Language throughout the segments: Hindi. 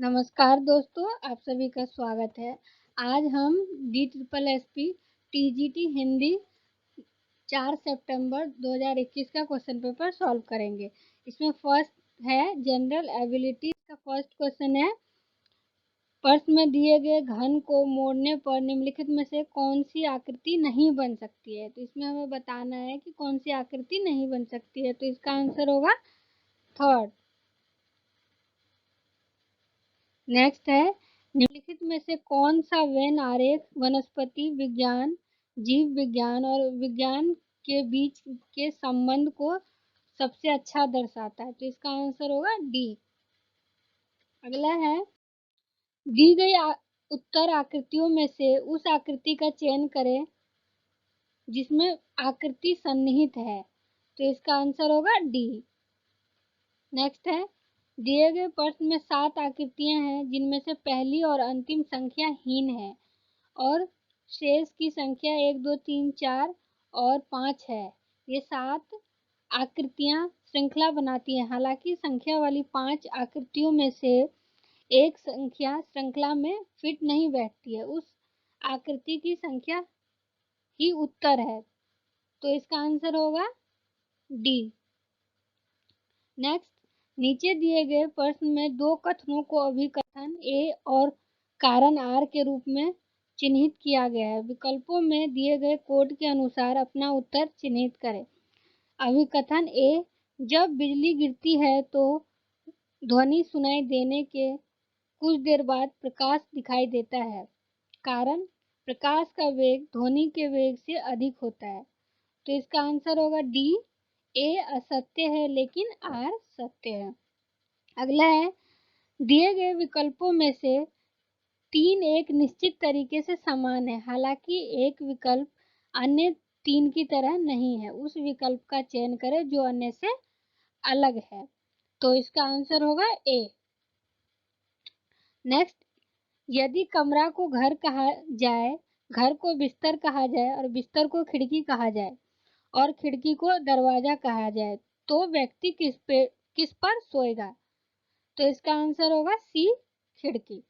नमस्कार दोस्तों, आप सभी का स्वागत है। आज हम DSSP TGT हिंदी 4 सितंबर 2021 का क्वेश्चन पेपर सॉल्व करेंगे। इसमें फर्स्ट है जनरल एबिलिटीज का फर्स्ट क्वेश्चन है, प्रश्न में दिए गए घन को मोड़ने पर निम्नलिखित में से कौन सी आकृति नहीं बन सकती है। तो इसमें हमें बताना है कि कौन सी आकृति नहीं बन सकती है। तो इसका आंसर होगा थर्ड। नेक्स्ट है, निम्नलिखित में से कौन सा वेन आरेख वनस्पति विज्ञान, जीव विज्ञान और विज्ञान के बीच के संबंध को सबसे अच्छा दर्शाता है। तो इसका आंसर होगा डी। अगला है, दी गई उत्तर आकृतियों में से उस आकृति का चयन करें जिसमें आकृति सन्निहित है। तो इसका आंसर होगा डी। नेक्स्ट है, दिए गए प्रश्न में 7 आकृतियां हैं जिनमें से पहली और अंतिम संख्या हीन है और शेष की संख्या 1 2 3 4 और 5 है। ये 7 आकृतियां श्रृंखला बनाती हैं। हालांकि संख्या वाली 5 आकृतियों में से एक संख्या श्रृंखला में फिट नहीं बैठती है, उस आकृति की संख्या ही उत्तर है। तो इसका आंसर होगा डी। नेक्स्ट, नीचे दिए गए प्रश्न में दो कथनों को अभिकथन ए और कारण आर के रूप में चिन्हित किया गया है। विकल्पों में दिए गए कोड के अनुसार अपना उत्तर चिन्हित करें। अभिकथन ए, जब बिजली गिरती है तो ध्वनि सुनाई देने के कुछ देर बाद प्रकाश दिखाई देता है। कारण, प्रकाश का वेग ध्वनि के वेग से अधिक होता है। तो इसका आंसर होगा डी। ए असत्य है लेकिन आर सत्य है। अगला है, दिए गए विकल्पों में से 3 एक निश्चित तरीके से समान है, हालांकि एक विकल्प अन्य 3 की तरह नहीं है। उस विकल्प का चयन करें जो अन्य से अलग है। तो इसका आंसर होगा ए। नेक्स्ट, यदि कमरा को घर कहा जाए, घर को बिस्तर कहा जाए और बिस्तर को खिड़की कहा जाए और खिड़की को दरवाजा कहा जाए तो व्यक्ति किस पर सोएगा। तो इसका आंसर होगा सी, खिड़की।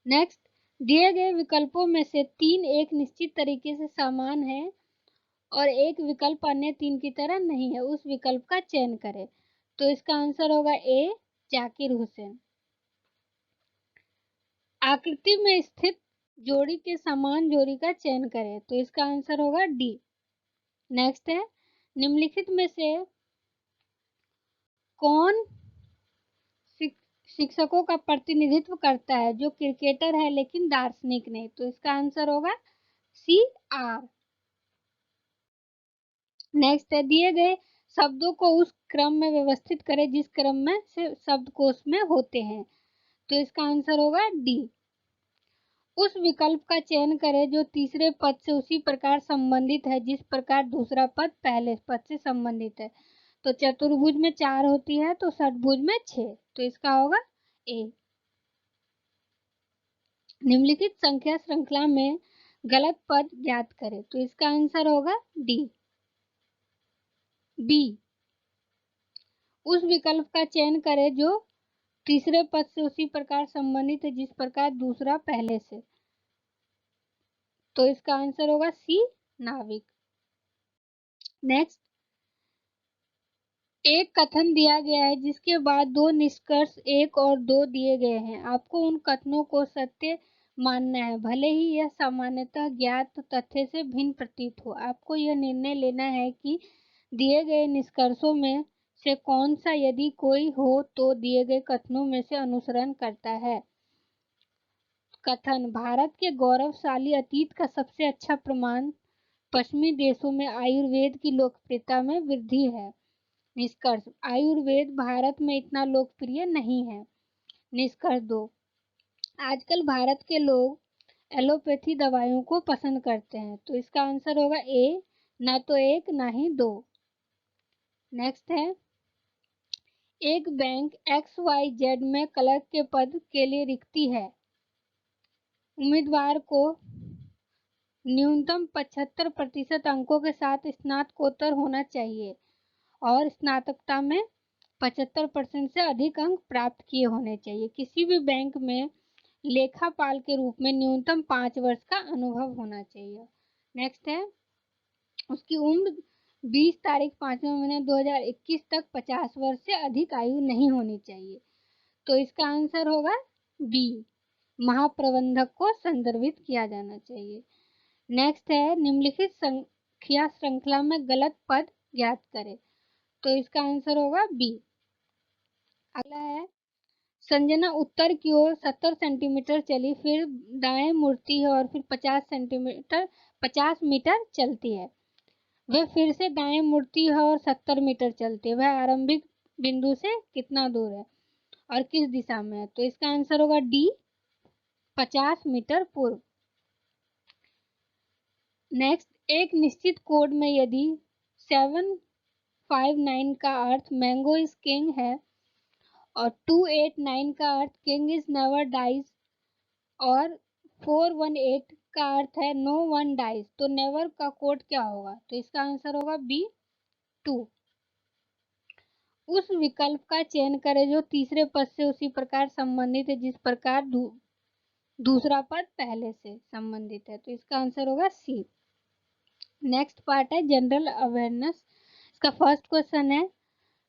नेक्स्ट, दिए गए विकल्पों में से 3 एक निश्चित तरीके से समान है और एक विकल्प अन्य 3 की तरह नहीं है। उस विकल्प का चयन करें। तो इसका आंसर होगा ए, जाकिर हुसैन। आकृति में स्थित जोड़ी के समान जोड़ी का चयन करें। तो इसका आंसर होगा डी। नेक्स्ट है, निम्नलिखित में से कौन शिक्षकों का प्रतिनिधित्व करता है जो क्रिकेटर है लेकिन दार्शनिक नहीं। तो इसका आंसर होगा सी, आर। नेक्स्ट है, दिए गए शब्दों को उस क्रम में व्यवस्थित करें जिस क्रम में से शब्दकोश में होते हैं। तो इसका आंसर होगा डी। उस विकल्प का चयन करें जो तीसरे पद से उसी प्रकार संबंधित है जिस प्रकार दूसरा पद पहले पद से संबंधित है। तो चतुर्भुज में 4 होती है तो षटभुज में 6। तो इसका होगा ए। निम्नलिखित संख्या श्रृंखला में गलत पद ज्ञात करें। तो इसका आंसर होगा डी, बी। उस विकल्प का चयन करें जो तीसरे पद से उसी प्रकार संबंधित है जिस प्रकार दूसरा पहले से। तो इसका आंसर होगा सी, नाविक। नेक्स्ट, एक कथन दिया गया है जिसके बाद 2 निष्कर्ष 1 और 2 दिए गए हैं। आपको उन कथनों को सत्य मानना है भले ही यह सामान्यतः ज्ञात तथ्य से भिन्न प्रतीत हो। आपको यह निर्णय लेना है कि दिए गए निष्कर्षों में से कौन सा, यदि कोई हो तो, दिए गए कथनों में से अनुसरण करता है। कथन, भारत के गौरवशाली अतीत का सबसे अच्छा प्रमाण पश्चिमी देशों में आयुर्वेद की लोकप्रियता में वृद्धि है। निष्कर्ष, आयुर्वेद भारत में इतना लोकप्रिय नहीं है। निष्कर्ष 2, आजकल भारत के लोग एलोपैथी दवाइयों को पसंद करते हैं। तो इसका आंसर होगा ए, ना तो 1 ना ही 2। नेक्स्ट है, एक बैंक XYZ में क्लर्क के पद के लिए रिक्ति है। उम्मीदवार को न्यूनतम 75% अंकों के साथ स्नातकोत्तर होना चाहिए और स्नातकता में 75% से अधिक अंक प्राप्त किए होने चाहिए। किसी भी बैंक में लेखापाल के रूप में न्यूनतम 5 वर्ष का अनुभव होना चाहिए। नेक्स्ट है, उसकी उम्र 20 तारीख 5वां महीना 2021 तक 50 वर्ष से अधिक आयु नहीं होनी चाहिए। तो इसका आंसर होगा बी, महाप्रबंधक को संदर्भित किया जाना चाहिए। नेक्स्ट है, निम्नलिखित संख्या श्रृंखला में गलत पद ज्ञात करें। तो इसका आंसर होगा बी। अगला है, संजना उत्तर की ओर 70 सेंटीमीटर चली, फिर दाएं मुड़ती है और फिर 50 मीटर चलती है। वह फिर से दाएं मुड़ती है और 70 मीटर चलती है। वह आरंभिक बिंदु से कितना दूर है और किस दिशा में है? तो इसका आंसर होगा डी, 50 मीटर पूर्व। नेक्स्ट, एक निश्चित कोड में यदि 759 का अर्थ मैंगो इज किंग है और 289 का अर्थ किंग इज नेवर डाइज और 418 का अर्थ है नो वन डाइज, तो नेवर का कोड क्या होगा? तो इसका आंसर होगा बी, 2। उस विकल्प का चयन करें जो तीसरे पद से उसी प्रकार संबंधित है जिस प्रकार दूसरा पद पहले से संबंधित है। तो इसका आंसर होगा सी। नेक्स्ट पार्ट है जनरल अवेयरनेस। इसका फर्स्ट क्वेश्चन है,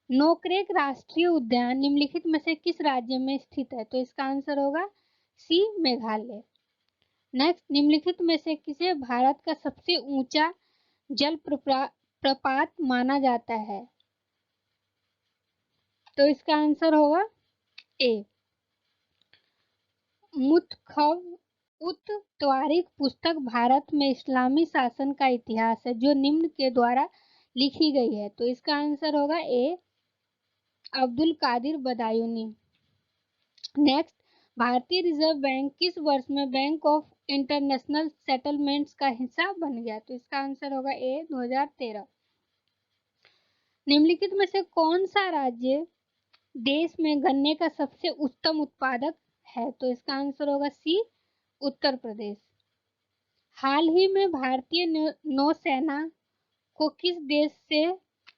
नोकरेक राष्ट्रीय उद्यान निम्नलिखित में से किस राज्य में स्थित है? तो इसका आंसर होगा सी, मेघालय। नेक्स्ट, निम्नलिखित में से किसे भारत का सबसे ऊंचा जल प्रपात माना जाता है? तो इसका आंसर होगा ए, मुतखव-उत-तवारीख पुस्तक भारत में इस्लामी शासन का इतिहास है जो निम्न के द्वारा लिखी गई है। तो इसका आंसर होगा ए, अब्दुल कादिर बदायूनी। नेक्स्ट, भारतीय रिजर्व बैंक किस वर्ष में बैंक ऑफ इंटरनेशनल सेटलमेंट्स का हिस्सा बन गया? तो इसका आंसर होगा ए, 2013। निम्नलिखित में से कौन सा राज्य देश में गन्ने का सबसे उत्तम उत्पादक है? तो इसका आंसर होगा सी, उत्तर प्रदेश। हाल ही में भारतीय नौसेना को किस देश से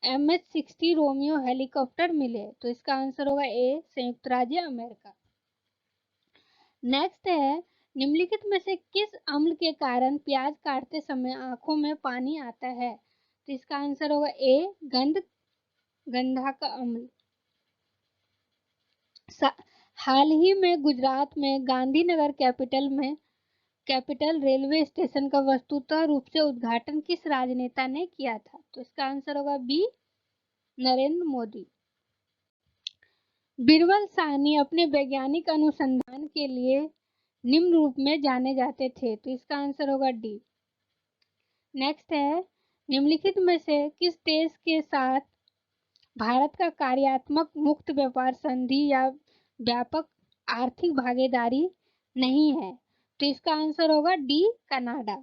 MH-60 रोमियो हेलीकॉप्टर मिले? तो इसका आंसर होगा ए, संयुक्त राज्य अमेरिका। नेक्स्ट है, निम्नलिखित में से किस अम्ल के कारण प्याज काटते समय आंखों में पानी आता है? तो इसका आंसर होगा ए, गंधक अम्ल। हाल ही में गुजरात में गांधीनगर कैपिटल रेलवे स्टेशन का वस्तुतः रूप से उद्घाटन किस राजनेता ने किया था? तो इसका आंसर होगा बी, नरेंद्र मोदी। बीरबल साहनी अपने वैज्ञानिक अनुसंधान के लिए निम्न रूप में जाने जाते थे। तो इसका आंसर होगा डी। नेक्स्ट है, निम्नलिखित में से किस देश के साथ भारत का कार्यात्मक मुक्त व्यापार संधि या व्यापक आर्थिक भागीदारी नहीं है? तो इसका आंसर होगा डी, कनाडा।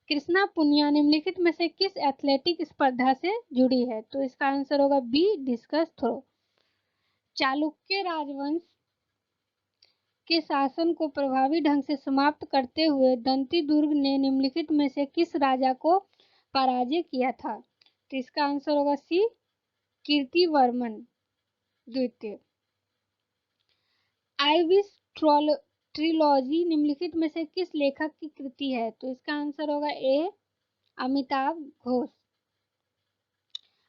कृष्णा पुनिया निम्नलिखित में से किस एथलेटिक स्पर्धा से जुड़ी है? तो इसका आंसर होगा बी, डिस्कस थ्रो। चालुक्य राजवंश के शासन को प्रभावी ढंग से समाप्त करते हुए दंतीदुर्ग ने निम्नलिखित में से किस राजा को पराजय किया था? तो इसका आंसर होगा सी, कीर्तिवर्मन द्वितीय। आइविस ट्रिलॉजी निम्नलिखित में से किस लेखक की कृति है? तो इसका आंसर होगा ए, अमिताभ घोष।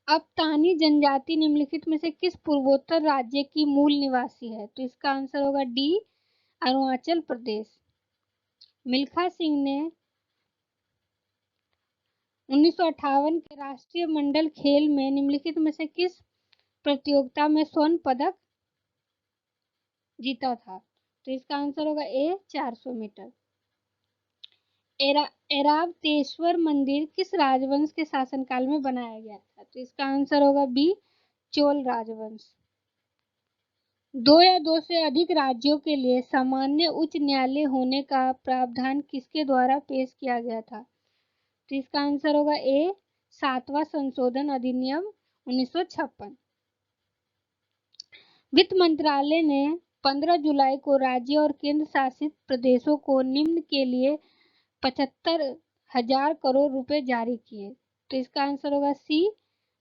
अबतानी जनजाति निम्नलिखित में से किस पूर्वोत्तर राज्य की मूल निवासी है? तो इसका आंसर होगा डी, अरुणाचल प्रदेश। मिल्खा सिंह ने 1958 के राष्ट्रीय मंडल खेल में निम्नलिखित में से किस प्रतियोगिता में स्वर्ण पदक जीता था? तो इसका आंसर होगा ए, 400 मीटर। ऐरावतेश्वर मंदिर किस राजवंश के शासनकाल में बनाया गया था? तो इसका आंसर होगा बी, चोल राजवंश। 2 या 2 से अधिक राज्यों के लिए सामान्य उच्च न्यायालय होने का प्रावधान किसके द्वारा पेश किया गया था? तो इसका आंसर होगा ए, 7वां संशोधन अधिनियम 1956। वित्त मंत्रालय ने 15 जुलाई को राज्य और केंद्र शासित प्रदेशों को निम्न के लिए 75,000 करोड़ रुपए जारी किए। तो इसका आंसर होगा सी,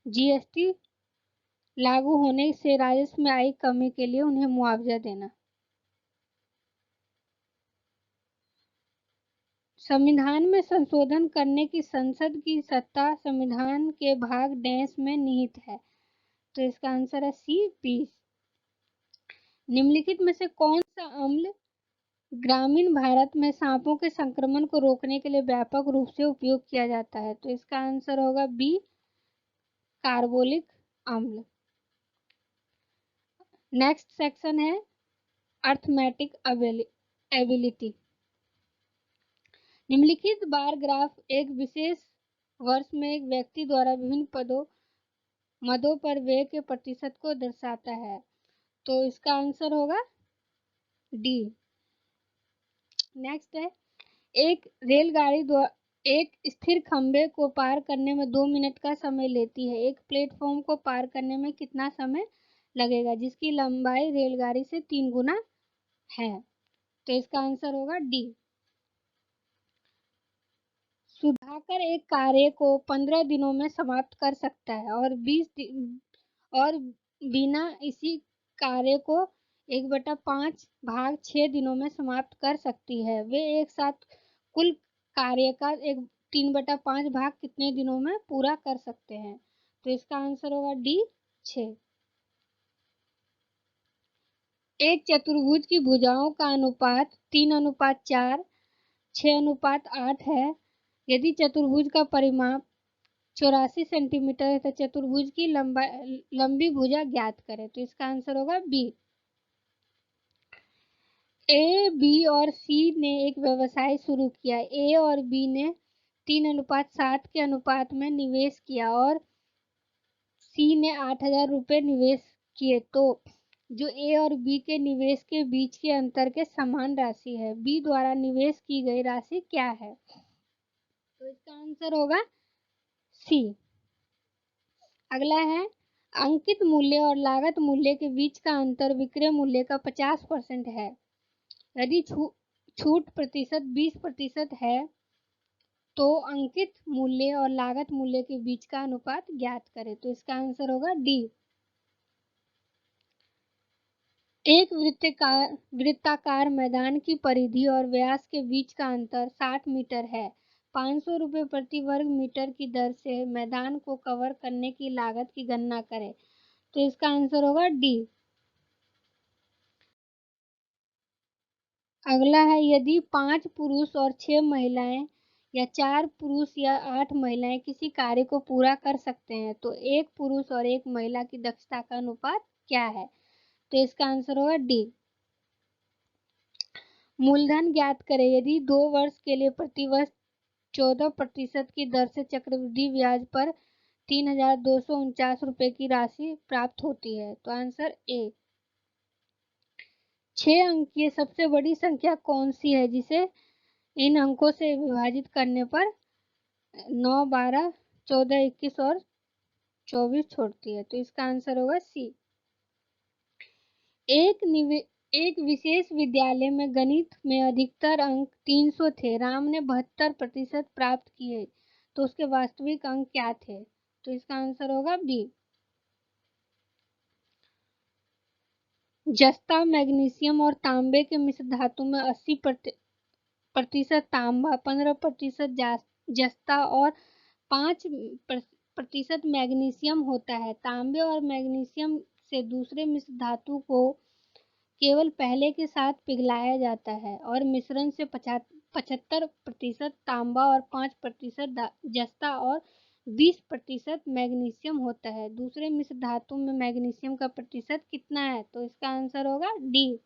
GST लागू होने से राजस्व में आई कमी के लिए उन्हें मुआवजा देना। संविधान में संशोधन करने की संसद की सत्ता संविधान के भाग डैश में निहित है। तो इसका आंसर है सी 20। निम्नलिखित में से कौन सा अम्ल ग्रामीण भारत में सांपों के संक्रमण को रोकने के लिए व्यापक रूप से उपयोग किया जाता है? तो इसका आंसर होगा बी कार्बोलिक अम्ल। नेक्स्ट सेक्शन है अर्थमेटिक एबिलिटी। निम्नलिखित बार ग्राफ एक विशेष वर्ष में एक व्यक्ति द्वारा विभिन्न मदों पर व्यय के प्रतिशत को दर्शाता है। तो इसका आंसर होगा डी। नेक्स्ट है एक रेलगाड़ी एक स्थिर खंबे को पार करने में 2 मिनट का समय लेती है। एक प्लेटफॉर्म को पार करने में कितना समय लगेगा जिसकी लंबाई रेलगाड़ी से 3 गुना है? तो इसका आंसर होगा डी। सुधाकर एक कार्य को 15 दिनों में समाप्त कर सकता है और 20 और बिना इसी कार्य को 1/5 भाग 6 दिनों में समाप्त कर सकती है। वे एक साथ कुल कार्य का 3/5 भाग कितने दिनों में पूरा कर सकते हैं? तो इसका आंसर होगा डी 6। एक चतुर्भुज की भुजाओं का अनुपात 3:4 6:8 है। यदि चतुर्भुज का परिमाप 84 सेंटीमीटर है तो चतुर्भुज की लंबी भुजा ज्ञात करें। तो इसका आंसर होगा बी। ए, बी और सी ने एक व्यवसाय शुरू किया। ए और बी ने 3:7 के अनुपात में निवेश किया और सी ने 8,000 रुपये निवेश किए। तो जो ए और बी के निवेश के बीच के अंतर के समान राशि है, बी द्वारा निवेश की गई राशि क्या है? तो इसका आंसर होगा सी। अगला है अंकित मूल्य और लागत मूल्य के बीच का अंतर विक्रय मूल्य का 50% है। यदि छूट प्रतिशत 20% है तो अंकित मूल्य और लागत मूल्य के बीच का अनुपात ज्ञात करें। तो इसका आंसर होगा डी। एक वृत्ताकार मैदान की परिधि और व्यास के बीच का अंतर 60 मीटर है। 500 रुपये प्रति वर्ग मीटर की दर से मैदान को कवर करने की लागत की गणना करें। तो इसका आंसर होगा डी। अगला है यदि 5 पुरुष और 6 महिलाएं या 4 पुरुष या 8 महिलाएं किसी कार्य को पूरा कर सकते हैं तो एक पुरुष और एक महिला की दक्षता का अनुपात क्या है? तो इसका आंसर होगा डी। मूलधन ज्ञात करें। यदि 2 वर्ष के लिए प्रति वर्ष 14% की दर से चक्रवृद्धि ब्याज पर 3,249 रुपए की राशि प्राप्त होती है तो आंसर ए। 6 अंकीय सबसे बड़ी संख्या कौन सी है जिसे इन अंकों से विभाजित करने पर 9, 12, 14, 21 और 24 छोड़ती है? तो इसका आंसर होगा सी। एक विशेष विद्यालय में गणित में अधिकतर अंक 300 थे। राम ने 72% प्राप्त किए तो उसके वास्तविक अंक क्या थे? तो इसका आंसर होगा बी। जस्ता मैग्नीशियम और तांबे के मिश्र धातु में 80% तांबा, 15% जस्ता और 5% मैग्नीशियम होता है। तांबे और मैग्नीशियम से दूसरे मिश्र धातु को केवल पहले के साथ पिघलाया जाता है और मिश्रण से 75% तांबा और 5% जस्ता और 20% मैग्नीशियम होता है। दूसरे मिश्र धातु में मैग्नीशियम का प्रतिशत कितना है? तो इसका आंसर होगा डी।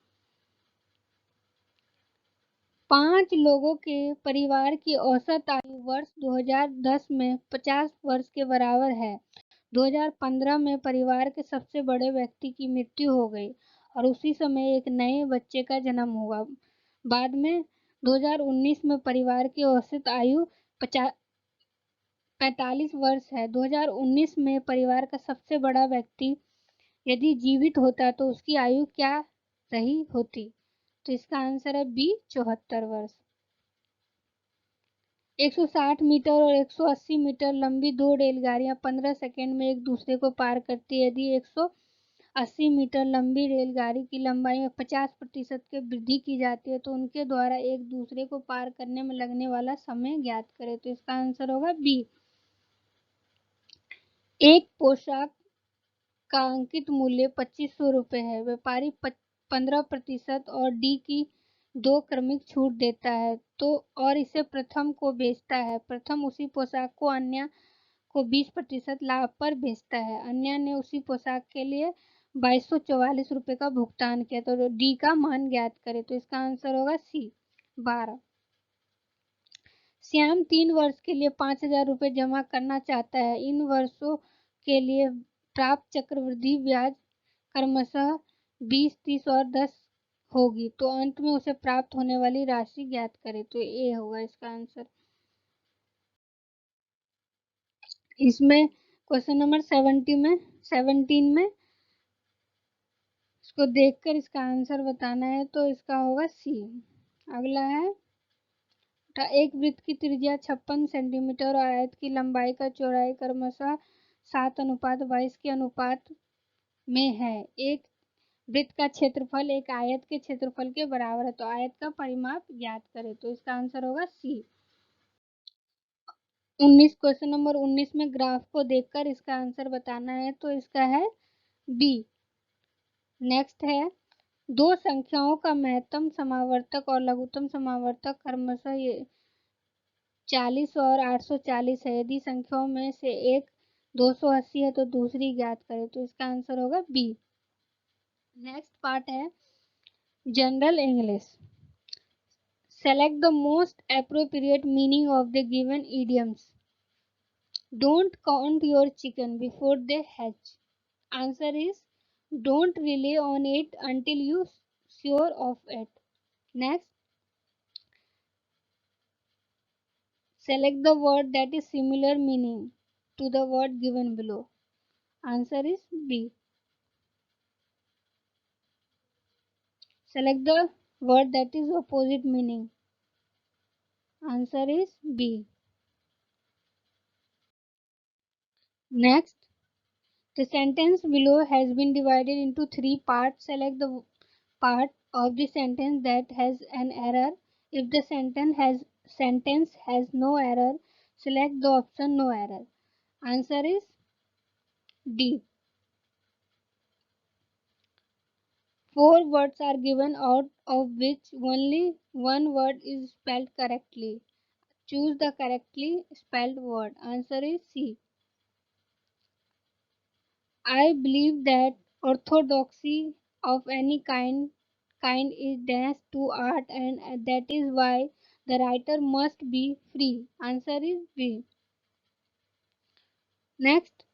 5 लोगों के परिवार की औसत आयु वर्ष 2010 में 50 वर्ष के बराबर है। 2015 में परिवार के सबसे बड़े व्यक्ति की मृत्यु हो गई और उसी समय एक नए बच्चे का जन्म हुआ। बाद में 2019 में परिवार की औसत आयु 45 वर्ष है। 2019 में परिवार का सबसे बड़ा व्यक्ति यदि जीवित होता तो उसकी आयु क्या रही होती? तो इसका आंसर है बी 74 वर्ष। 160 मीटर और 180 मीटर लंबी दो रेलगाड़ियां 15 सेकंड में एक दूसरे को पार करती है। यदि 180 मीटर लंबी रेलगाड़ी की लंबाई में 50% की वृद्धि की जाती है तो उनके द्वारा एक दूसरे को पार करने में लगने वाला समय ज्ञात करें। तो इसका आंसर होगा बी। एक पोशाक का अंकित मूल्य 2500 रुपये है। व्यापारी 15% और डी की दो क्रमिक छूट देता है तो और इसे प्रथम को बेचता है। प्रथम उसी पोशाक को अन्य को 20% लाभ पर बेचता है। अन्य ने उसी पोशाक के लिए 2244 रुपये का भुगतान किया। तो डी का मान ज्ञात करें। तो इसका आंसर होगा सी 12। श्याम 3 वर्ष के लिए 5000 रुपये जमा करना चाहता है। इन वर्षों के लिए प्राप्त चक्रवृद्धि ब्याज क्रमशः 20, 30 और 10 होगी। तो अंत में उसे प्राप्त होने वाली राशि ज्ञात करें। तो ए होगा इसका आंसर। इसमें क्वेश्चन नंबर 17 में इसको देखकर इसका आंसर बताना है। तो इसका होगा सी। अगला है एक वृत्त की त्रिज्या 56 सेंटीमीटर और आयत की लंबाई का चौड़ाई क्रमशः 7:22 के अनुपात में है। एक वृत्त का क्षेत्रफल एक आयत के क्षेत्रफल के बराबर है। तो आयत का परिमाप ज्ञात करें। तो इसका आंसर होगा सी। 19 क्वेश्चन नंबर 19 में ग्राफ को देखकर इसका आंसर बताना है। तो इसका है बी। नेक्स्ट है दो संख्याओं का महत्तम समावर्तक और लघुत्तम समावर्तक क्रमशः 40 और 840 है। यदि संख्याओं में से एक 280 है तो दूसरी ज्ञात करें। तो इसका आंसर होगा बी। नेक्स्ट पार्ट है general English. Select the most appropriate meaning of the given idioms. Don't count your chicken before they hatch. Answer is don't rely on it until you sure of it. Next, select the word that is similar meaning to the word given below. Answer is B. Select the word that is opposite meaning. Answer is B. Next, the sentence below has been divided into three parts. Select the part of the sentence that has an error. If the sentence has no error, select the option no error. Answer is D. Four words are given out of which only one word is spelled correctly. Choose the correctly spelled word. Answer is C. I believe that orthodoxy of any kind is dash to art and that is why the writer must be free. Answer is B. Next,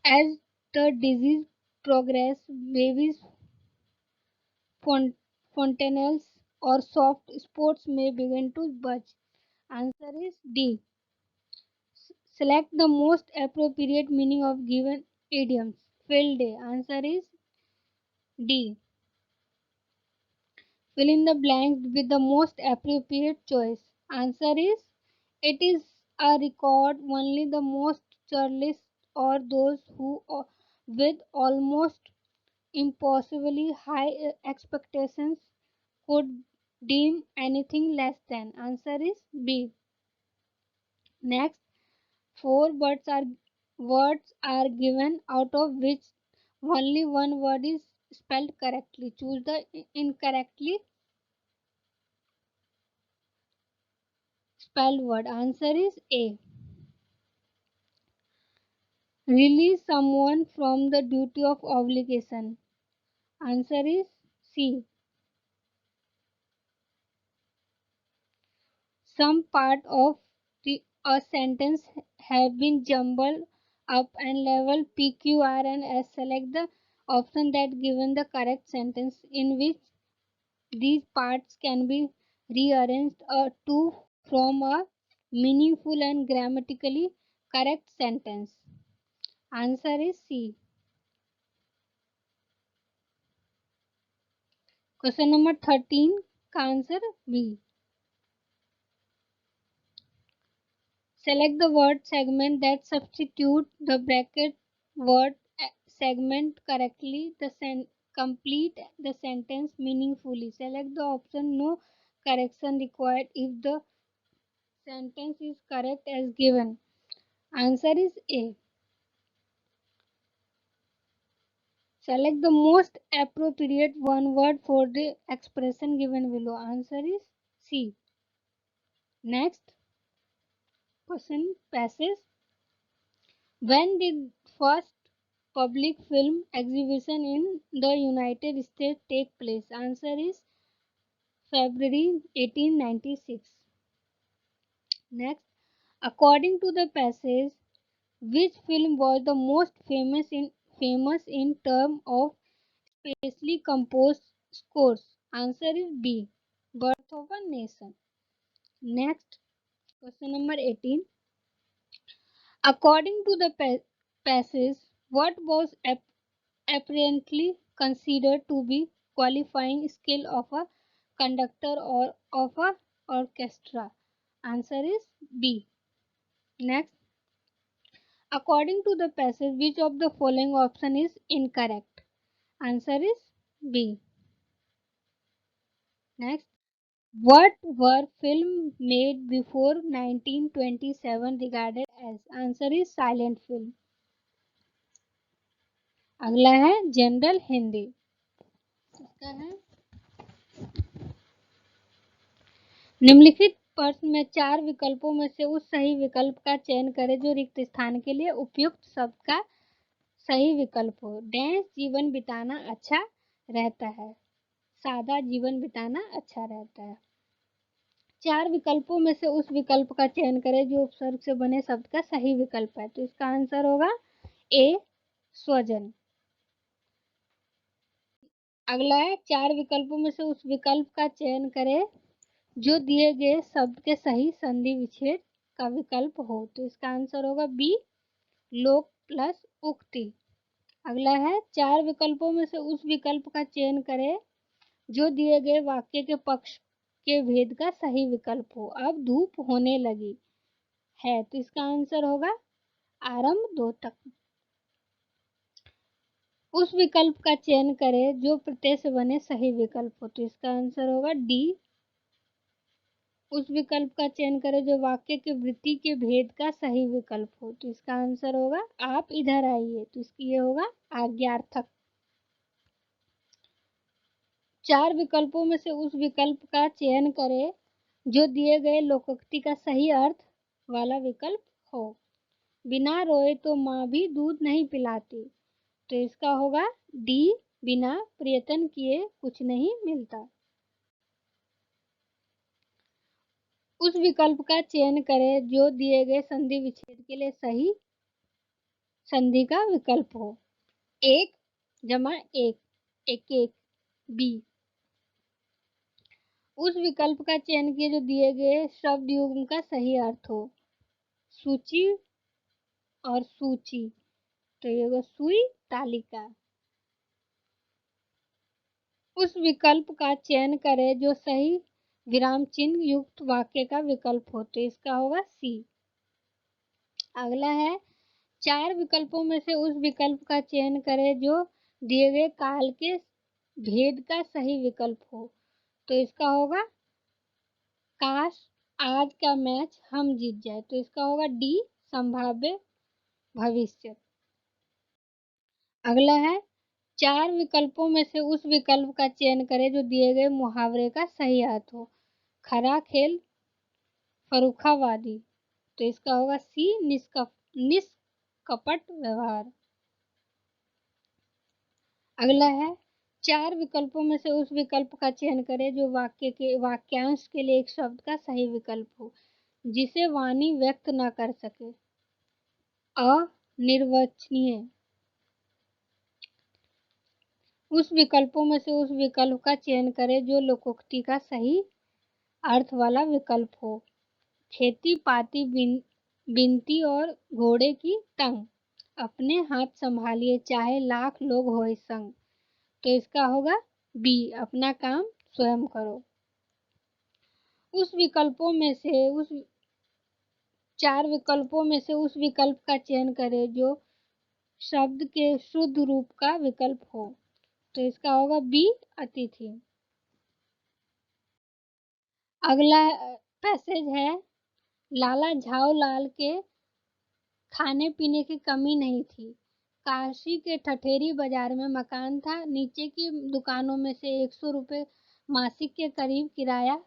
as the disease progress, babies, fontanelles or soft spots may begin to budge. Answer is D. Select the most appropriate meaning of given idioms. Field day. Answer is D. Fill in the blanks with the most appropriate choice. Answer is it is a record only the most churlish or those who with almost impossibly high expectations could deem anything less than. Answer is B. Next, four words are given out of which only one word is spelled correctly. Choose the incorrectly spelled word. Answer is A. Release someone from the duty of obligation. Answer is C. Some part of a sentence have been jumbled up and labeled P, Q, R and S. Select the option that given the correct sentence in which these parts can be rearranged to form a meaningful and grammatically correct sentence. Answer is C. Question number 13 का answer B. Select the word segment that substitute the bracket word segment correctly. Complete the sentence meaningfully. Select the option no correction required if the sentence is correct as given. Answer is A. Select the most appropriate one word for the expression given below. Answer is C. Next question passes. When did first public film exhibition in the United States take place? Answer is February 1896. Next, according to the passage, which film was the most famous in terms of specially composed scores? Answer is B. Birth of a Nation. Next, question number 18. According to the passage, what was apparently considered to be qualifying skill of a conductor or of a orchestra? Answer is B. Next, according to the passage, which of the following option is incorrect? Answer is B. Next, what were film made before 1927 regarded as? Answer is silent film. अगला है जनरल हिंदी. इसका है निम्नलिखित प्रश्न में 4 विकल्पों में से उस सही विकल्प का चयन करें जो रिक्त स्थान के लिए उपयुक्त शब्द का सही विकल्प हो. डैश जीवन बिताना अच्छा रहता है. सादा जीवन बिताना अच्छा रहता है. 4 विकल्पों में से उस विकल्प का चयन करें जो उपसर्ग से बने शब्द का सही विकल्प है. तो इसका आंसर होगा ए. स्वजन. अगला है 4 विकल्पों में से उस विकल्प का चयन करें जो दिए गए शब्द के सही संधि विच्छेद का विकल्प हो. तो इसका आंसर होगा बी. लोक प्लस उक्ति. अगला है 4 विकल्पों में से उस विकल्प का चयन करें जो दिए गए वाक्य के पक्ष के भेद का सही विकल्प हो. अब धूप होने लगी है. तो इसका आंसर होगा आरंभ 2 तक. उस विकल्प का चयन करें जो प्रत्यय से बने सही विकल्प हो. तो इसका आंसर होगा डी. उस विकल्प का चयन करें जो वाक्य के वृत्ति के भेद का सही विकल्प हो. तो इसका आंसर होगा आप इधर आइए. तो इसकी ये होगा आज्ञार्थक. 4 विकल्पों में से उस विकल्प का चयन करें जो दिए गए लोकोक्ति का सही अर्थ वाला विकल्प हो. बिना रोए तो माँ भी दूध नहीं पिलाती. तो इसका होगा डी. बिना प्रयत्न किए कुछ नहीं मिलता. उस विकल्प का चयन करें जो दिए गए संधि विच्छेद के लिए सही संधि का विकल्प हो. 1 जमा 1 एक एक. बी. उस विकल्प का चयन किए जो दिए गए शब्द युग्म का सही अर्थ हो. सूची और सूची. तो ये होगा सुई तालिका. उस विकल्प का चयन करें जो सही विराम चिन्ह युक्त वाक्य का विकल्प हो. तो इसका होगा सी. अगला है 4 विकल्पों में से उस विकल्प का चयन करें जो दिए गए काल के भेद का सही विकल्प हो. तो इसका होगा काश आज का मैच हम जीत जाए. तो इसका होगा डी. संभाव्य भविष्य. अगला है 4 विकल्पों में से उस विकल्प का चयन करें जो दिए गए मुहावरे का सही अर्थ हो. खरा खेल फरुखावादी. तो इसका होगा सी. निष्कपट व्यवहार. अगला है 4 विकल्पों में से उस विकल्प का चयन करें जो वाक्य के वाक्यांश के लिए एक शब्द का सही विकल्प हो जिसे वाणी व्यक्त न कर सके. अनिर्वचनीय. उस विकल्पों में से उस विकल्प का चयन करें जो लोकोक्ति का सही अर्थ वाला विकल्प हो. खेती पाती बिनती और घोड़े की टंग. अपने हाथ संभालिए चाहे लाख लोग होए संग. तो इसका होगा बी. अपना काम स्वयं करो. उस विकल्पों में से 4 विकल्पों में से उस विकल्प का चयन करें जो शब्द के शुद्ध रूप का विकल्प हो। तो इसका होगा बी, अतिथि। अगला पैसेज है, लाला झाऊलाल के खाने पीने की कमी नहीं थी। काशी के ठठेरी बाजार में मकान था। नीचे की दुकानों में से 100 रुपये मासिक के करीब किराया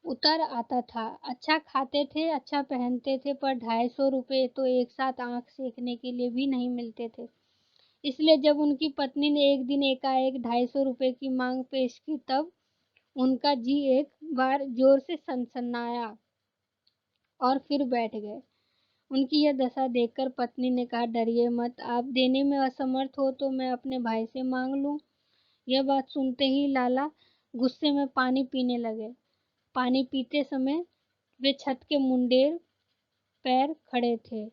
उतर आता था। अच्छा खाते थे, अच्छा पहनते थे, पर 250 रुपये तो एक साथ आंख सेकने के लिए भी नहीं मिलते थे। इसलिए जब उनकी पत्नी ने एक दिन एकाएक 250 रुपये की मांग पेश की, तब उनका जी एक बार जोर से सनसनाया और फिर बैठ गए। उनकी यह दशा देखकर पत्नी ने कहा, डरिए मत, आप देने में असमर्थ हो तो मैं अपने भाई से मांग लूं। यह बात सुनते ही लाला गुस्से में पानी पीने लगे। पानी पीते समय वे छत के मुंडेर पैर खड़े थे।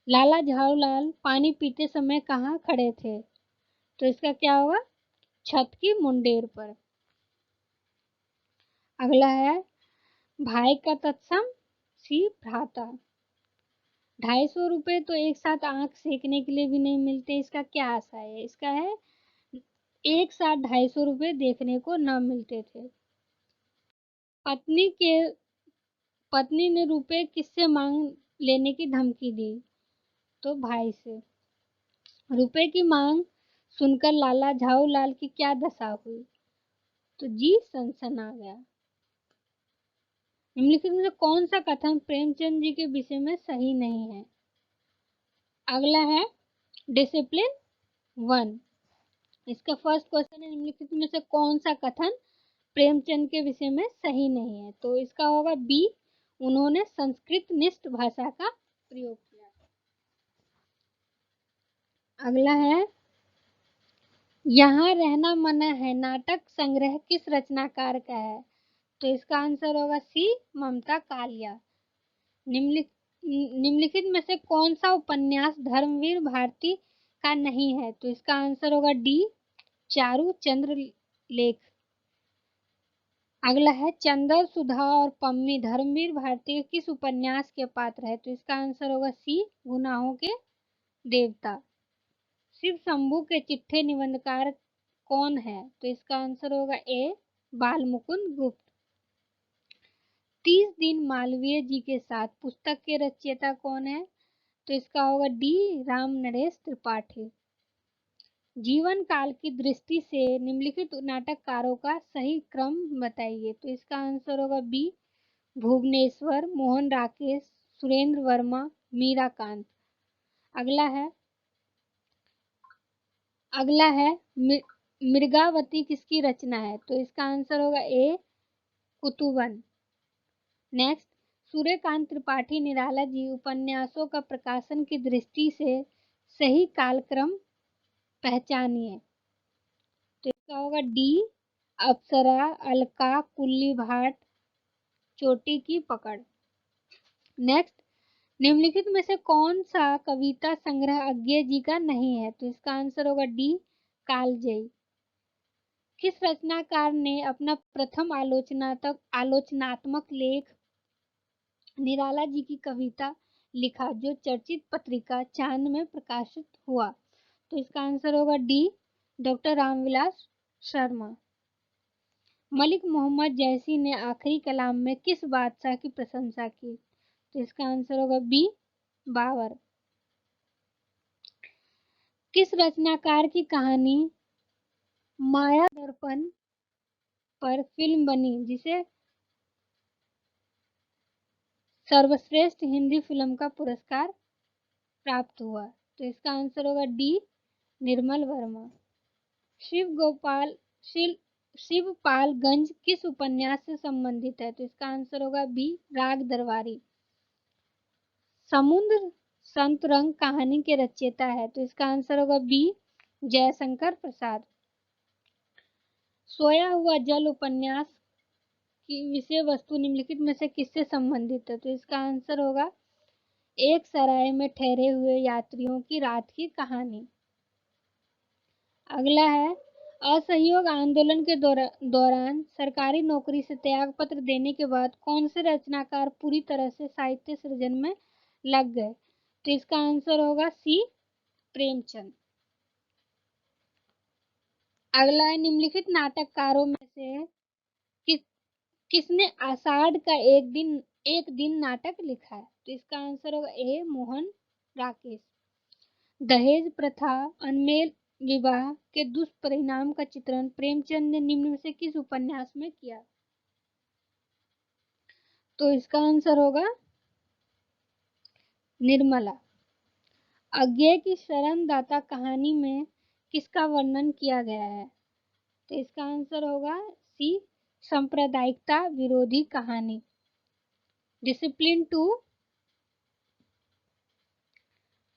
लाला झाऊलाल पानी पीते समय कहाँ खड़े थे? तो इसका क्या होगा? छत की मुंडेर पर। अगला है, भाई का तत्सम सी भ्राता। 250 रुपये तो एक साथ आंख सेकने के लिए भी नहीं मिलते। इसका क्या आशा है? इसका है एक साथ 250 रुपये देखने को न मिलते थे। पत्नी के पत्नी ने रुपए किससे मांग लेने की धमकी दी? तो भाई से। रुपए की मांग सुनकर लाला झाऊलाल की क्या दशा हुई? तो जी सनसना गया। निम्नलिखित में से कौन सा कथन प्रेमचंद जी के विषय में सही नहीं है? अगला है डिसिप्लिन 1। इसका फर्स्ट क्वेश्चन है, निम्नलिखित में से कौन सा कथन प्रेमचंद के विषय में सही नहीं है? तो इसका होगा बी, उन्होंने संस्कृत निष्ठ भाषा का प्रयोग किया। अगला है, यहाँ रहना मना है नाटक संग्रह किस रचनाकार का है? तो इसका आंसर होगा सी, ममता कालिया। निम्नलिखित में से कौन सा उपन्यास धर्मवीर भारती का नहीं है? तो इसका आंसर होगा डी, चारू चंद्र लेख। अगला है, चंद्र सुधा और पम्मी धर्मवीर भारती के किस उपन्यास के पात्र है? तो इसका आंसर होगा सी, गुनाहों के देवता। शिव शंभू के चिट्ठे निबंधकार कौन है? तो इसका आंसर होगा ए, बाल मुकुंद गुप्त। 30 दिन मालवीय जी के साथ पुस्तक के रचयिता कौन है? तो इसका होगा डी, राम नरेश त्रिपाठी। जीवन काल की दृष्टि से निम्नलिखित नाटककारों का सही क्रम बताइए। तो इसका आंसर होगा बी, भुवनेश्वर, मोहन राकेश, सुरेंद्र वर्मा, मीराकांत। अगला है मृगावती किसकी रचना है? तो इसका आंसर होगा ए, कुतुबन। नेक्स्ट, सूर्यकांत त्रिपाठी निराला जी उपन्यासों का प्रकाशन की दृष्टि से सही कालक्रम पहचानिए। तो इसका होगा डी, अप्सरा, अलका, कुल्ली भाट, चोटी की पकड़। नेक्स्ट, निम्नलिखित में से कौन सा कविता संग्रह अज्ञे जी का नहीं है? तो इसका आंसर होगा डी, कालजयी। किस रचनाकार ने अपना प्रथम आलोचनात्मक लेख निराला जी की कविता लिखा जो चर्चित पत्रिका चांद में प्रकाशित हुआ? तो इसका आंसर होगा डी, डॉक्टर रामविलास शर्मा। मलिक मोहम्मद जैसी ने आखिरी कलाम में किस बादशाह की प्रशंसा की? तो इसका आंसर होगा बी, बाबर। किस रचनाकार की कहानी माया दर्पण पर फिल्म बनी जिसे सर्वश्रेष्ठ हिंदी फिल्म का पुरस्कार प्राप्त हुआ? तो इसका आंसर होगा डी, निर्मल वर्मा। शिव गोपाल शिव शिवपालगंज किस उपन्यास से संबंधित है? तो इसका आंसर होगा बी, राग दरबारी। समुद्र संतरंग कहानी के रचयिता है? तो इसका आंसर होगा बी, जयशंकर प्रसाद। सोया हुआ जल उपन्यास की विषय वस्तु निम्नलिखित में से किससे संबंधित है? तो इसका आंसर होगा एक सराय में ठहरे हुए यात्रियों की रात की कहानी। अगला है, असहयोग आंदोलन के दौरान सरकारी नौकरी से त्याग पत्र देने के बाद कौन से रचनाकार पूरी तरह से साहित्य सृजन में लग गए? तो इसका आंसर होगा सी, प्रेमचंद। अगला है, निम्नलिखित नाटककारों में से किस किसने आषाढ़ का एक दिन नाटक लिखा है? तो इसका आंसर होगा ए, मोहन राकेश। दहेज प्रथा, अनमेल विवाह के दुष्परिणाम का चित्रण प्रेमचंद ने निम्न में से किस उपन्यास में किया? तो इसका आंसर होगा निर्मला। अज्ञे की शरण दाता कहानी में किसका वर्णन किया गया है? तो इसका आंसर होगा सी, सांप्रदायिकता विरोधी कहानी। डिसिप्लिन 2,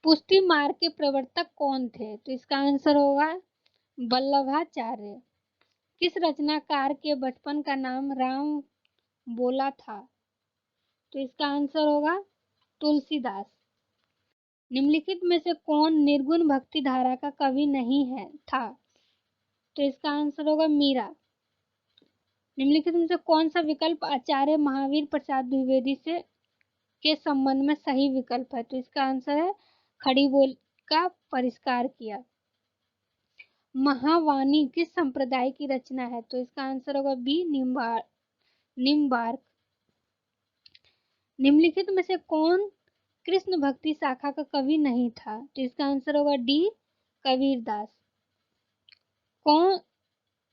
पुष्टि मार्ग के प्रवर्तक कौन थे? तो इसका आंसर होगा वल्लभाचार्य। किस रचनाकार के बचपन का नाम राम बोला था? तो इसका आंसर होगा तुलसीदास। निम्नलिखित में से कौन निर्गुण भक्ति धारा का कवि नहीं है था? तो इसका आंसर होगा मीरा। निम्नलिखित में से कौन सा विकल्प आचार्य महावीर प्रसाद द्विवेदी से के संबंध में सही विकल्प है? तो इसका आंसर है खड़ी बोल का परिष्कार किया। महावाणी किस संप्रदाय की रचना है? तो इसका आंसर होगा बी, निम्बार्क। निम्नलिखित में से कौन कृष्ण भक्ति शाखा का कवि नहीं था? तो इसका आंसर होगा डी, कबीरदास। कौन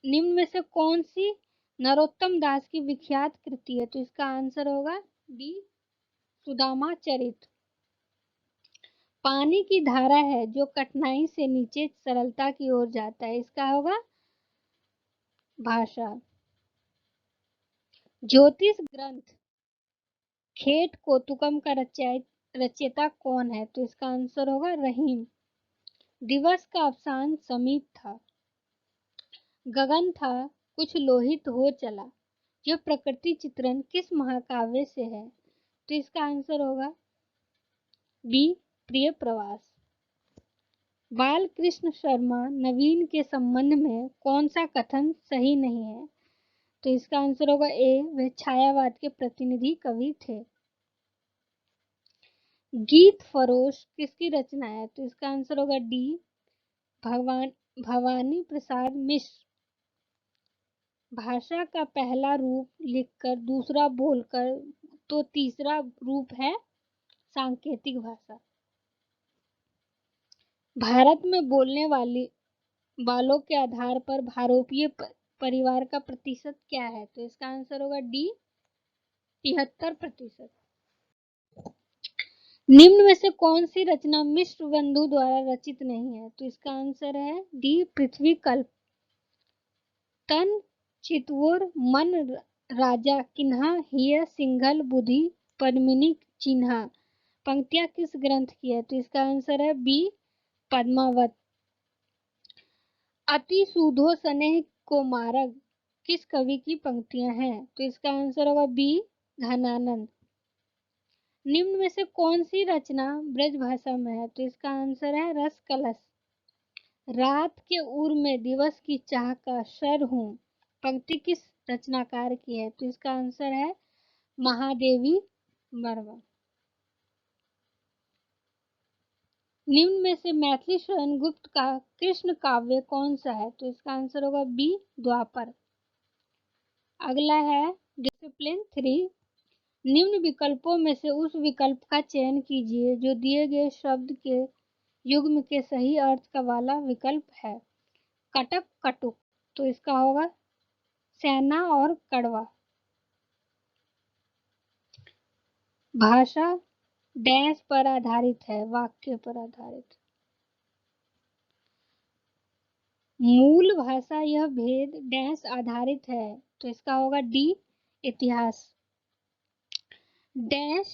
निम्न में से कौन सी नरोत्तम दास की विख्यात कृति है? तो इसका आंसर होगा डी, सुदामा चरित। पानी की धारा है जो कठिनाई से नीचे सरलता की ओर जाता है, इसका होगा भाषा। ज्योतिष ग्रंथ खेट कोतुकम का रचयिता कौन है? तो इसका आंसर होगा रहीम। दिवस का अवसान समीप था, गगन था कुछ लोहित हो चला, यह प्रकृति चित्रण किस महाकाव्य से है? तो इसका आंसर होगा बी, प्रिय प्रवास। बाल कृष्ण शर्मा नवीन के संबंध में कौन सा कथन सही नहीं है? तो इसका आंसर होगा ए, वे छायावाद के प्रतिनिधि कवि थे। गीत फरोश किसकी रचना है? तो इसका आंसर होगा डी, भवानी प्रसाद मिश्र। भाषा का पहला रूप लिखकर दूसरा बोलकर तो तीसरा रूप है सांकेतिक भाषा। भारत में बोलने वालों के आधार पर भारोपीय परिवार का प्रतिशत क्या है? तो इसका आंसर होगा डी, 73%। निम्न में से कौन सी रचना मिश्र बंधु द्वारा रचित नहीं है? तो इसका आंसर है डी, पृथ्वी कल्प। तन चितवोर मन राजा किन्हा हिय सिंघल बुद्धि पद्मिनी चिन्हा पंक्तियां किस ग्रंथ की है? तो इसका आंसर है बी, पद्मावत। अति सूधो स्नेह को मारग किस कवि की पंक्तियां हैं? तो इसका आंसर होगा बी, घनानंद। निम्न में से कौन सी रचना ब्रज भाषा में है? तो इसका आंसर है रस कलश। रात के उर में दिवस की चाह का शर हूँ पंक्ति किस रचनाकार की है? तो इसका आंसर है महादेवी वर्मा। निम्न में से मैथिली शरण गुप्त का कृष्ण काव्य कौन सा है? तो इसका आंसर होगा बी, द्वापर। अगला है डिसिप्लिन 3। निम्न विकल्पों में से उस विकल्प का चयन कीजिए जो दिए गए शब्द के युग्म के सही अर्थ का वाला विकल्प है। कटक, कटुक। तो इसका होगा सेना और कड़वा। भाषा डैश पर आधारित है, वाक्य पर आधारित। मूल भाषा यह भेद डैश आधारित है, तो इसका होगा डी, इतिहास। डैश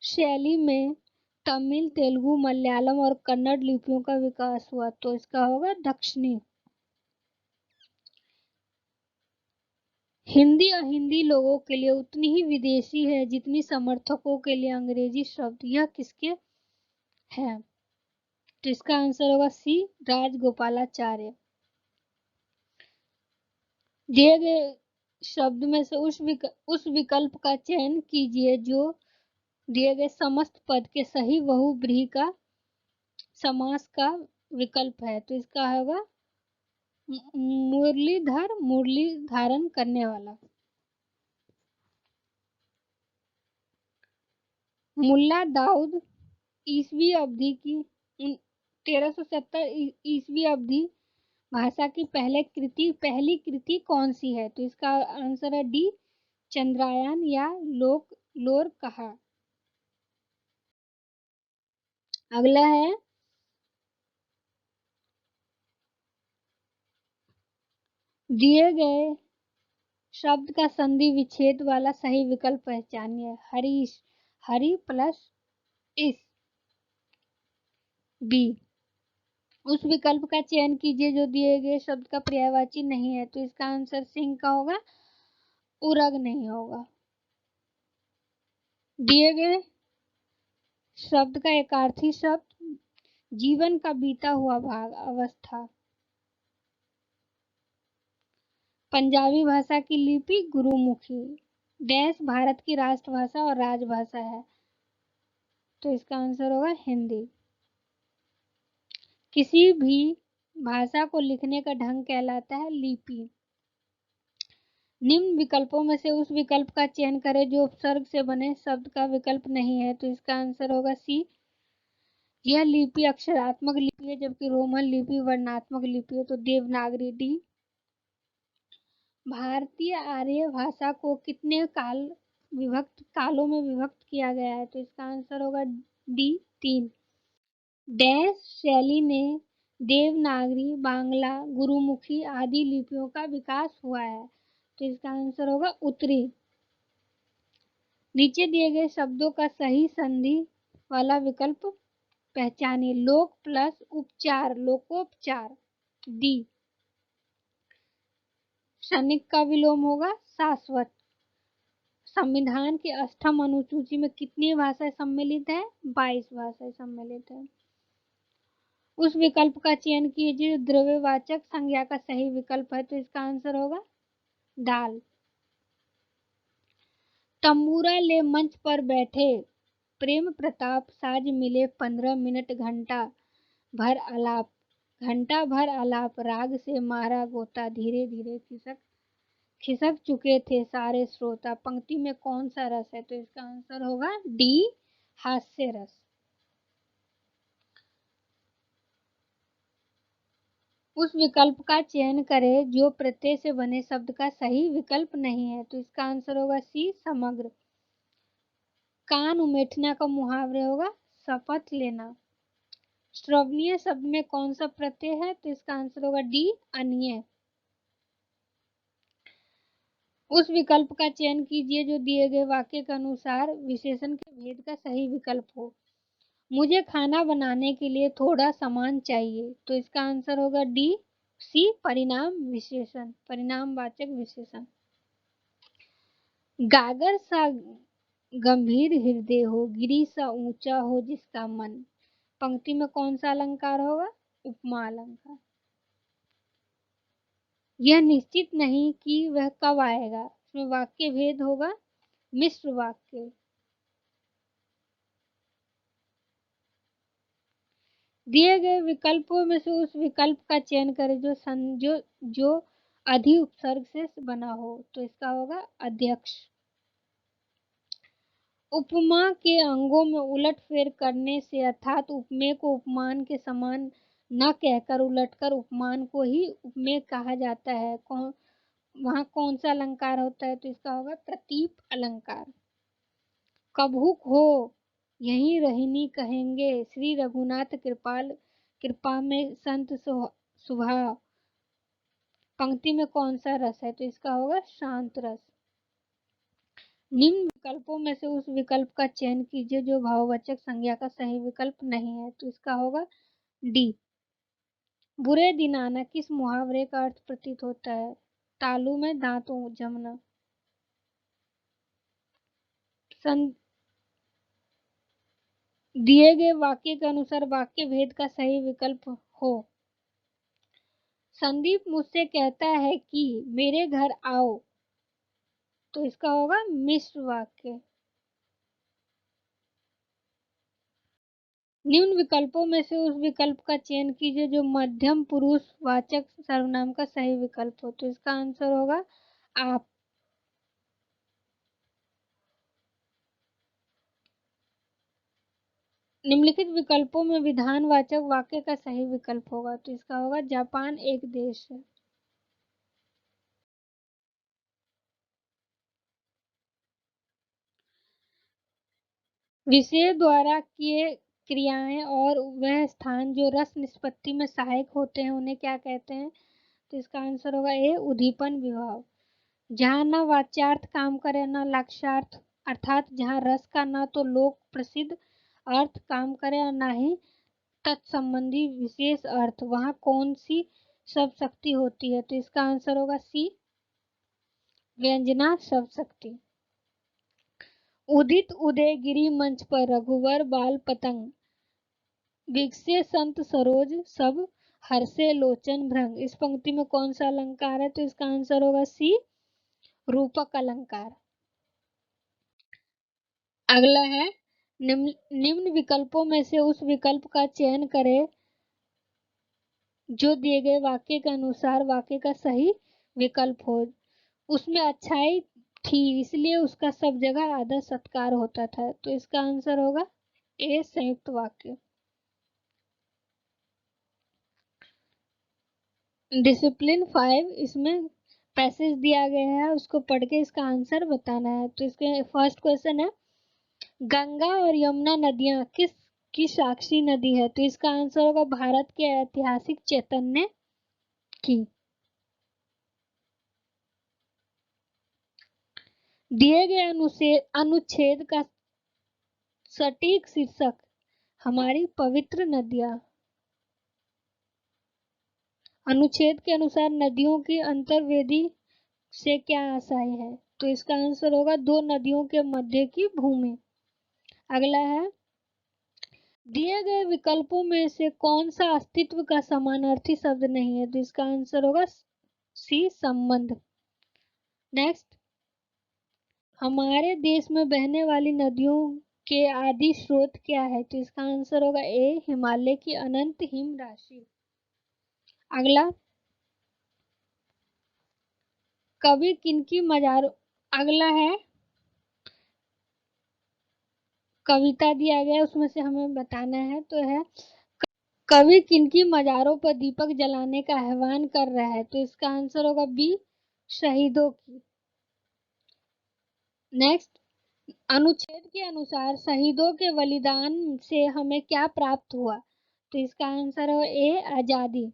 शैली में तमिल, तेलुगु, मलयालम और कन्नड़ लिपियों का विकास हुआ, तो इसका होगा दक्षिणी। हिंदी अहिंदी लोगों के लिए उतनी ही विदेशी है जितनी समर्थकों के लिए अंग्रेजी शब्द, यह किसके है? तो इसका आंसर होगा सी, राजगोपालाचार्य। दिए गए शब्द में से उस विकल्प का चयन कीजिए जो दिए गए समस्त पद के सही बहुव्रीहि का समास का विकल्प है। तो इसका होगा मुरलीधर, मुरली धारण करने वाला। मुल्ला दाऊद ईसवी अवधि की 1370 ईसवी अवधि भाषा की पहली कृति कौन सी है? तो इसका आंसर है डी, चंद्रयान या लोर कहा। अगला है दिए गए शब्द का संधि विच्छेद वाला सही विकल्प पहचानिए। हरीश, हरि प्लस इस। बी, उस विकल्प का चयन कीजिए जो दिए गए शब्द का पर्यायवाची नहीं है। तो इसका आंसर सिंह का होगा, उरग नहीं होगा। दिए गए शब्द का एकार्थी शब्द जीवन का बीता हुआ भाग अवस्था। पंजाबी भाषा की लिपि गुरुमुखी। डैश भारत की राष्ट्रभाषा और राजभाषा है। तो इसका आंसर होगा हिंदी। किसी भी भाषा को लिखने का ढंग कहलाता है लिपि। निम्न विकल्पों में से उस विकल्प का चयन करें जो उपसर्ग से बने शब्द का विकल्प नहीं है। तो इसका आंसर होगा सी, यह लिपि अक्षरात्मक लिपि है जबकि रोमन लिपि वर्णात्मक लिपि है। तो देवनागरी। डी, भारतीय आर्य भाषा को कितने कालों में विभक्त किया गया है? तो इसका आंसर होगा डी, 3। डैश शैली ने देवनागरी, बांग्ला, गुरुमुखी आदि लिपियों का विकास हुआ है। तो इसका आंसर होगा उत्तरी। नीचे दिए गए शब्दों का सही संधि वाला विकल्प पहचानिए। लोक प्लस उपचार, लोकोपचार। डी, क्षणिक का विलोम होगा शाश्वत। संविधान की 8वीं अनुसूची में कितनी भाषाएं सम्मिलित है? 22 भाषाएं सम्मिलित है। उस विकल्प का चयन कीजिए जो द्रव्यवाचक संज्ञा का सही विकल्प है। तो इसका आंसर होगा दाल। तंबूरा ले मंच पर बैठे प्रेम प्रताप, साज मिले 15 मिनट, घंटा भर आलाप, राग से मारा गोता, धीरे धीरे खिसक खिसक चुके थे सारे श्रोता। पंक्ति में कौन सा रस है? तो इसका आंसर होगा डी, हास्य रस। उस विकल्प का चयन करें जो प्रत्यय से बने शब्द का सही विकल्प नहीं है। तो इसका आंसर होगा सी, समग्र। कान उमेठना का मुहावरे होगा शपथ लेना। श्रवणीय शब्द में कौन सा प्रत्यय है? तो इसका आंसर होगा डी, अन्य। उस विकल्प का चयन कीजिए जो दिए गए वाक्य के अनुसार विशेषण के भेद का सही विकल्प हो। मुझे खाना बनाने के लिए थोड़ा सामान चाहिए। तो इसका आंसर होगा डी, सी, परिणामवाचक विशेषण। गागर सा गंभीर हृदय हो, गिरी सा ऊंचा हो जिसका मन। पंक्ति में कौन सा अलंकार होगा? उपमा अलंकार। यह निश्चित नहीं कि वह कब आएगा। इसमें वाक्य भेद होगा मिश्र वाक्य। दिए गए विकल्पों में से उस विकल्प का चयन करें जो अधि उपसर्ग से बना हो। तो इसका होगा अध्यक्ष। उपमा के अंगों में उलटफेर करने से अर्थात उपमेय को उपमान के समान न कहकर उलटकर उपमान को ही उपमेय कहा जाता है। वहां कौन सा अलंकार होता है? तो इसका होगा प्रतीप अलंकार। कभुक हो यहीं रहनी कहेंगे, श्री रघुनाथ कृपाल, कृपा में संत सुभा। पंक्ति में कौन सा रस है? तो इसका होगा शांत रस। निम्न विकल्पों में से उस विकल्प का चयन कीजिए जो भाववाचक संज्ञा का सही विकल्प नहीं है। तो इसका होगा डी, बुरे दिन आना किस मुहावरे का अर्थ प्रतीत होता है? तालू में दांतों जमना। दिए गए वाक्य के अनुसार वाक्य भेद का सही विकल्प हो। संदीप मुझसे कहता है कि मेरे घर आओ, तो इसका होगा मिश्र वाक्य। निम्न विकल्पों में से उस विकल्प का चयन कीजिए जो मध्यम पुरुष वाचक सर्वनाम का सही विकल्प हो, तो इसका आंसर होगा आप। निम्नलिखित विकल्पों में विधानवाचक वाक्य का सही विकल्प होगा, तो इसका होगा जापान एक देश है। विषय द्वारा किए क्रियाएं और वह स्थान जो रस निष्पत्ति में सहायक होते हैं उन्हें क्या कहते हैं, तो इसका आंसर होगा ए उद्दीपन विभाव। जहाँ न वाच्यार्थ काम करे न लक्ष्यार्थ, अर्थात जहाँ रस का न तो लोक प्रसिद्ध अर्थ काम करे और न ही तत्संबंधी विशेष अर्थ, वहाँ कौन सी शब्द शक्ति होती है, तो इसका आंसर होगा सी व्यंजना शब्द शक्ति। उदित उदय गिरी मंच पर रघुवर बाल पतंग, विकसे संत सरोज सब हर्षे लोचन भ्रंग। इस पंक्ति में कौन सा अलंकार है, तो इसका आंसर होगा सी रूपक अलंकार। अगला है निम्न विकल्पों में से उस विकल्प का चयन करें जो दिए गए वाक्य के अनुसार वाक्य का सही विकल्प हो। उसमें अच्छाई थी इसलिए उसका सब जगह आदर सत्कार होता था, तो इसका आंसर होगा ए संयुक्त वाक्य। डिसिप्लिन 5, इसमें पैसेज दिया गया है उसको पढ़ के इसका आंसर बताना है। तो इसके फर्स्ट क्वेश्चन है गंगा और यमुना नदियां किस की साक्षी नदी है, तो इसका आंसर होगा भारत के ऐतिहासिक चैतन्य की। दिए गए अनुच्छेद का सटीक शीर्षक हमारी पवित्र नदियां। अनुच्छेद के अनुसार नदियों की अंतर्वेदी से क्या आशय है, तो इसका आंसर होगा दो नदियों के मध्य की भूमि। अगला है दिए गए विकल्पों में से कौन सा अस्तित्व का समानार्थी शब्द नहीं है, तो इसका आंसर होगा सी संबंध। नेक्स्ट, हमारे देश में बहने वाली नदियों के आदि स्रोत क्या है, तो इसका आंसर होगा ए हिमालय की अनंत हिम राशि। अगला कवि किनकी मजारों, अगला है कविता दिया गया उसमें से हमें बताना है, तो है कवि किनकी मजारों पर दीपक जलाने का आह्वान कर रहा है, तो इसका आंसर होगा बी शहीदों की। नेक्स्ट, अनुच्छेद के अनुसार शहीदों के बलिदान से हमें क्या प्राप्त हुआ, तो इसका आंसर है ए आजादी।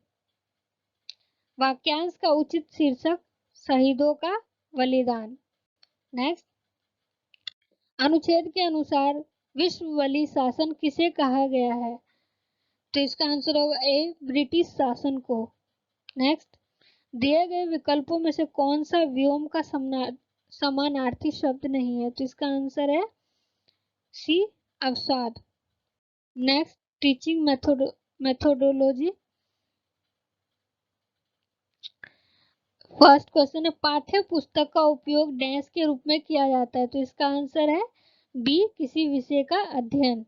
वाक्यांश का उचित शीर्षक शहीदों का बलिदान। नेक्स्ट, अनुच्छेद के अनुसार विश्व बलि शासन किसे कहा गया है, तो इसका आंसर होगा ए ब्रिटिश शासन को। नेक्स्ट, दिए गए विकल्पों में से कौन सा व्योम का समानार्थी शब्द नहीं है, तो इसका आंसर है सी अवसाद। Next, teaching methodology. First question है पाठ्य पुस्तक का उपयोग डैश के रूप में किया जाता है, तो इसका आंसर है बी किसी विषय का अध्ययन।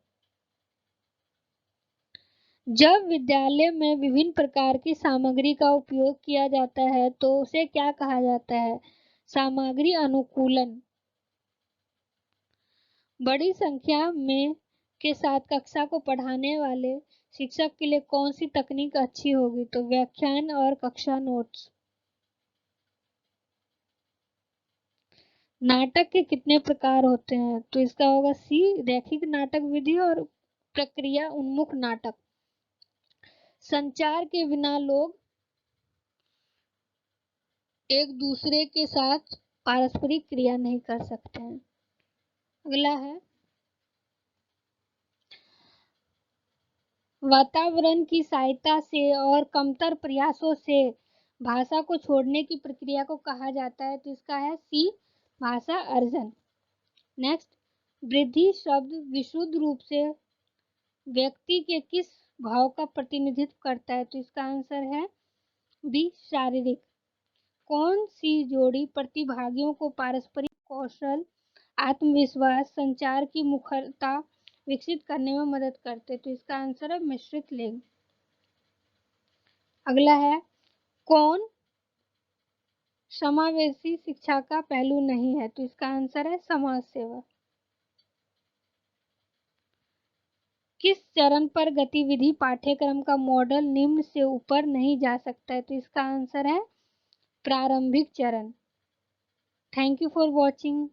जब विद्यालय में विभिन्न प्रकार की सामग्री का उपयोग किया जाता है तो उसे क्या कहा जाता है, सामग्री अनुकूलन। बड़ी संख्या में के साथ कक्षा को पढ़ाने वाले शिक्षक के लिए कौन सी तकनीक अच्छी होगी, तो व्याख्यान और कक्षा नोट्स। नाटक के कितने प्रकार होते हैं, तो इसका होगा सी रैखिक नाटक विधि और प्रक्रिया उन्मुख नाटक। संचार के बिना लोग एक दूसरे के साथ पारस्परिक क्रिया नहीं कर सकते हैं। अगला है वातावरण की सहायता से और कमतर प्रयासों से भाषा को छोड़ने की प्रक्रिया को कहा जाता है, तो इसका है सी भाषा अर्जन। नेक्स्ट, वृद्धि शब्द विशुद्ध रूप से व्यक्ति के किस भाव का प्रतिनिधित्व करता है, तो इसका आंसर है बी शारीरिक। कौन सी जोड़ी प्रतिभागियों को पारस्परिक कौशल, आत्मविश्वास, संचार की मुखरता विकसित करने में मदद करते? तो इसका आंसर है मिश्रित लिंग। अगला है, कौन समावेशी शिक्षा का पहलू नहीं है? तो इसका आंसर है समाज सेवा। किस चरण पर गतिविधि पाठ्यक्रम का मॉडल निम्न से ऊपर नहीं जा सकता है? तो इसका आंसर है प्रारंभिक चरण। Thank you for watching.